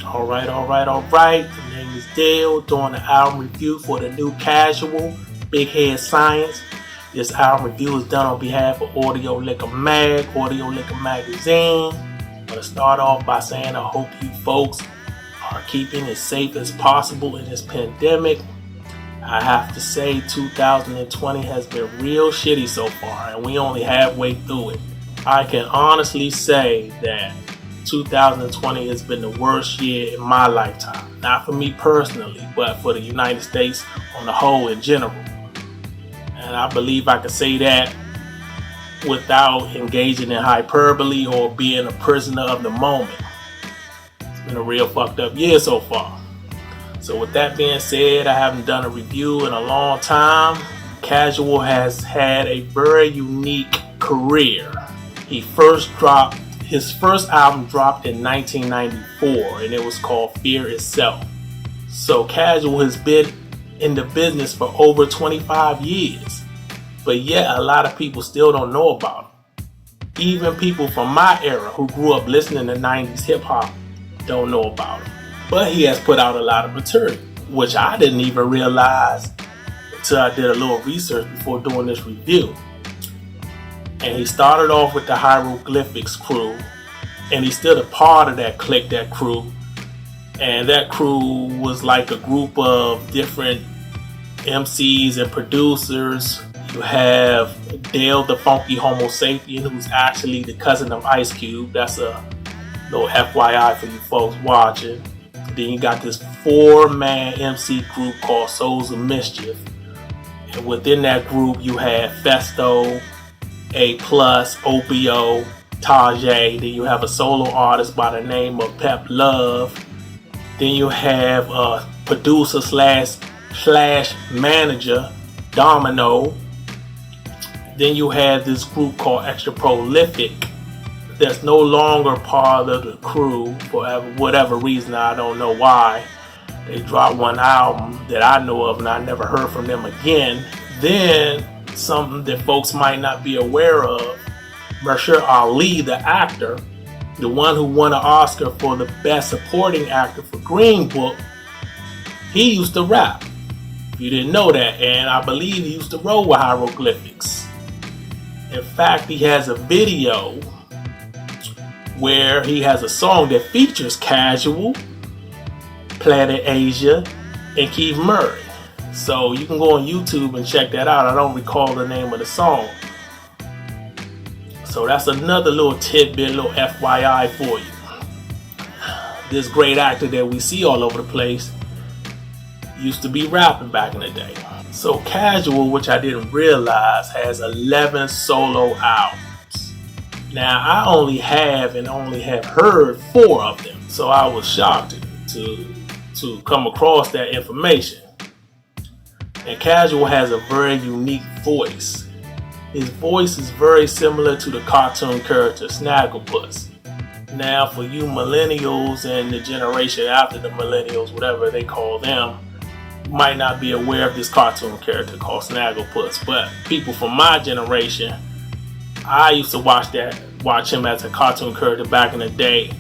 Alright. The name is Dale, doing the album review for the new Casual, Big Head Science. This album review is done on behalf of Audio Liquor Mag, Audio Liquor Magazine. I'm going to start off by saying I hope you folks are keeping as safe as possible in this pandemic. I have to say 2020 has been real shitty so far, and we only halfway through it. I can honestly say that 2020 has been the worst year in my lifetime. Not for me personally, but for the United States on the whole in general. And I believe I can say that without engaging in hyperbole or being a prisoner of the moment. It's been a real fucked up year so far. So with that being said, I haven't done a review in a long time. Casual has had a very unique career. His first album dropped in 1994, and it was called Fear Itself. So Casual has been in the business for over 25 years, but yet a lot of people still don't know about him. Even people from my era who grew up listening to 90s hip hop don't know about him. But he has put out a lot of material, which I didn't even realize until I did a little research before doing this review. And he started off with the Hieroglyphics crew, and he's still a part of that clique, that crew. And that crew was like a group of different MCs and producers. You have Dale the Funky Homo Sapien, who's actually the cousin of Ice Cube. That's a little FYI for you folks watching. Then you got this 4-man MC group called Souls of Mischief. And within that group you have Festo, A+, OPO, Tajay. Then you have a solo artist by the name of Pep Love. Then you have a producer slash manager, Domino. Then you have this group called Extra Prolific that's no longer part of the crew for whatever reason. I don't know why. They dropped one album that I know of and I never heard from them again. Then something that folks might not be aware of, Mahershala Ali, the actor, the one who won an Oscar for the Best Supporting Actor for Green Book, he used to rap. If you didn't know that, and I believe he used to roll with Hieroglyphics. In fact, he has a video where he has a song that features Casual, Planet Asia, and Keith Murray. So you can go on YouTube and check that out. I don't recall the name of the song. So that's another little tidbit, little FYI for you. This great actor that we see all over the place used to be rapping back in the day. So Casual, which I didn't realize, has 11 solo albums. Now I only have heard 4 of them. So I was shocked to come across that information. And Casual has a very unique voice. His voice is very similar to the cartoon character Snagglepuss. Now for you millennials and the generation after the millennials, whatever they call them, might not be aware of this cartoon character called Snagglepuss. But people from my generation, I used to watch him as a cartoon character back in the day.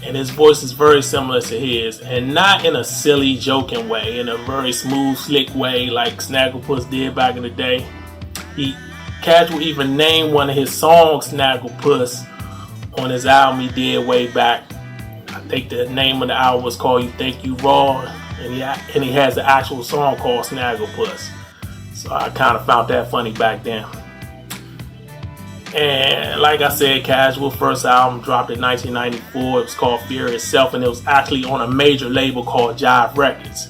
And his voice is very similar to his, and not in a silly, joking way, in a very smooth, slick way like Snagglepuss did back in the day. Casual even named one of his songs Snagglepuss on his album he did way back. I think the name of the album was called You Think You Raw, and he has an actual song called Snagglepuss. So I kind of found that funny back then. And like I said, Casual first album dropped in 1994. It was called Fear Itself, and it was actually on a major label called Jive Records.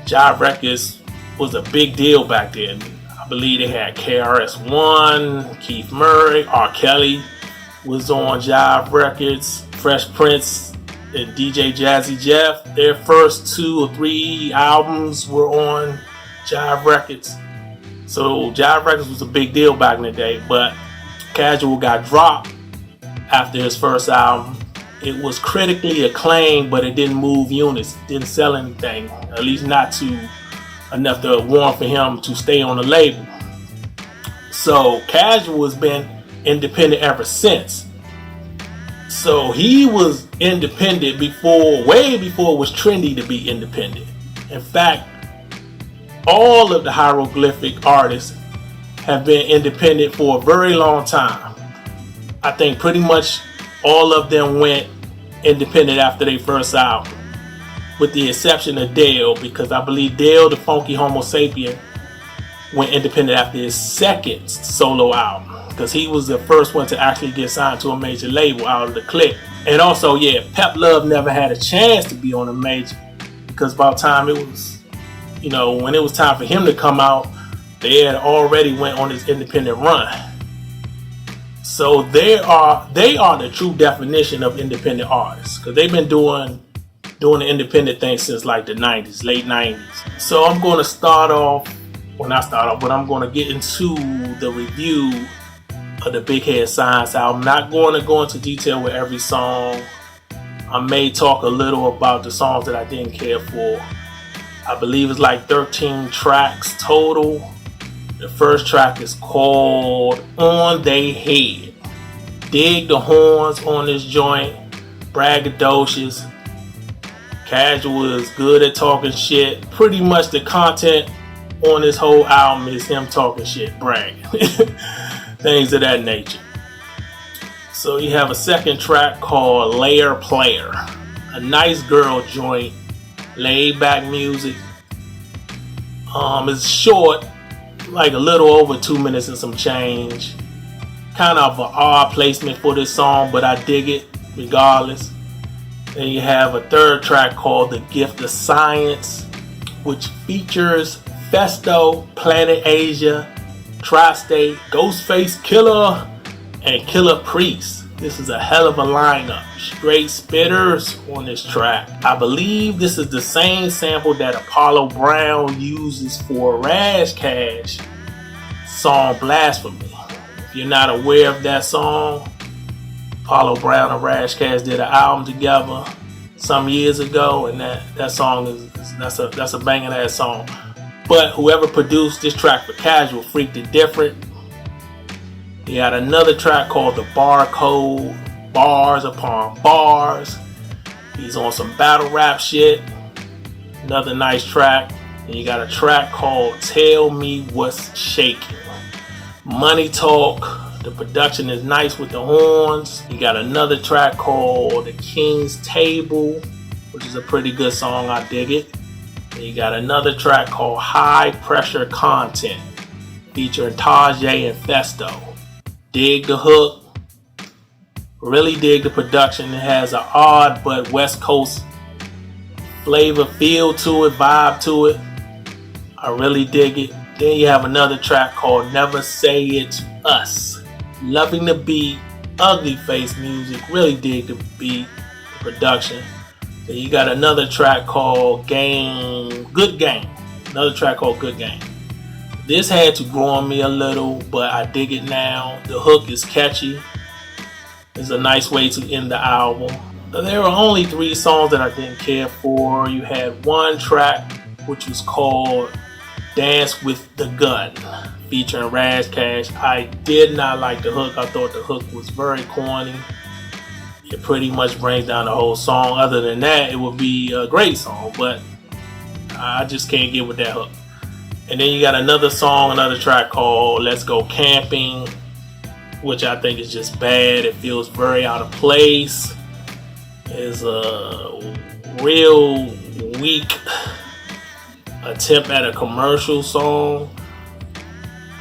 Jive Records was a big deal back then. I believe they had KRS-One, Keith Murray, R. Kelly was on Jive Records, Fresh Prince and DJ Jazzy Jeff. Their first 2 or 3 albums were on Jive Records. So Jive Records was a big deal back in the day, but Casual got dropped after his first album. It was critically acclaimed, but it didn't move units, it didn't sell anything, at least not enough to warrant for him to stay on the label. So Casual has been independent ever since. So he was independent way before it was trendy to be independent. In fact, all of the hieroglyphic artists have been independent for a very long time. I think pretty much all of them went independent after their first album, with the exception of Dale, because I believe Dale the Funky Homo Sapien went independent after his second solo album, because he was the first one to actually get signed to a major label out of the clique. And also, yeah, Pep Love never had a chance to be on a major, because by the time it was, when it was time for him to come out, they had already went on his independent run. So they are the true definition of independent artists, because they've been doing the independent thing since like the 90s, late 90s. So I'm going to get into the review of the Big Head Science album. I'm not going to go into detail with every song. I may talk a little about the songs that I didn't care for. I believe it's like 13 tracks total. The first track is called On They Head. Dig the horns on this joint. Braggadocious. Casual is good at talking shit. Pretty much the content on this whole album is him talking shit, bragging. Things of that nature. So you have a second track called Layer Player. A nice girl joint. Laid back music. It's short, like a little over 2 minutes and some change. Kind of an odd placement for this song, but I dig it regardless. Then you have a third track called The Gift of Science, which features Festo, Planet Asia, Tri-State, Ghostface Killah, and Killah Priest. This is a hell of a lineup. Straight spitters on this track. I believe this is the same sample that Apollo Brown uses for Ras Kass song Blasphemy. If you're not aware of that song, Apollo Brown and Ras Kass did an album together some years ago, and that song that's a banging ass song. But whoever produced this track for Casual freaked it different. He had another track called The Barcode, Bars Upon Bars. He's on some battle rap shit. Another nice track. And you got a track called Tell Me What's Shaking. Money Talk. The production is nice with the horns. You got another track called The King's Table, which is a pretty good song. I dig it. And you got another track called High Pressure Content, featuring Tajay and Festo. Dig the hook. Really dig the production. It has an odd but West Coast flavor, feel to it, vibe to it. I really dig it. Then you have another track called Never Say It to Us. Loving the beat, ugly face music. Really dig the beat, the production. Then you got another track called Good Game. Another track called Good Game. This had to grow on me a little, but I dig it now. The hook is catchy. It's a nice way to end the album. There were only 3 songs that I didn't care for. You had one track which was called Dance with the Gun, featuring Ras Kass. I did not like the hook. I thought the hook was very corny. It pretty much brings down the whole song. Other than that, it would be a great song, but I just can't get with that hook. And then you got another track called Let's Go Camping, which I think is just bad. It feels very out of place. It's a real weak attempt at a commercial song.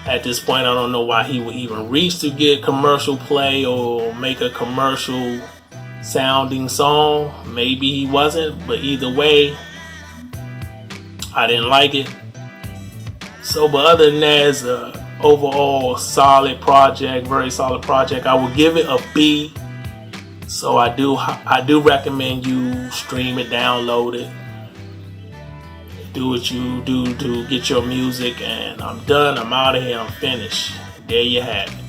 At this point, I don't know why he would even reach to get commercial play or make a commercial sounding song. Maybe he wasn't, but either way, I didn't like it. So, but other than that, it's an overall solid project, very solid project. I would give it a B. So I do recommend you stream it, download it, do what you do to get your music. And I'm done. I'm out of here. I'm finished. There you have it.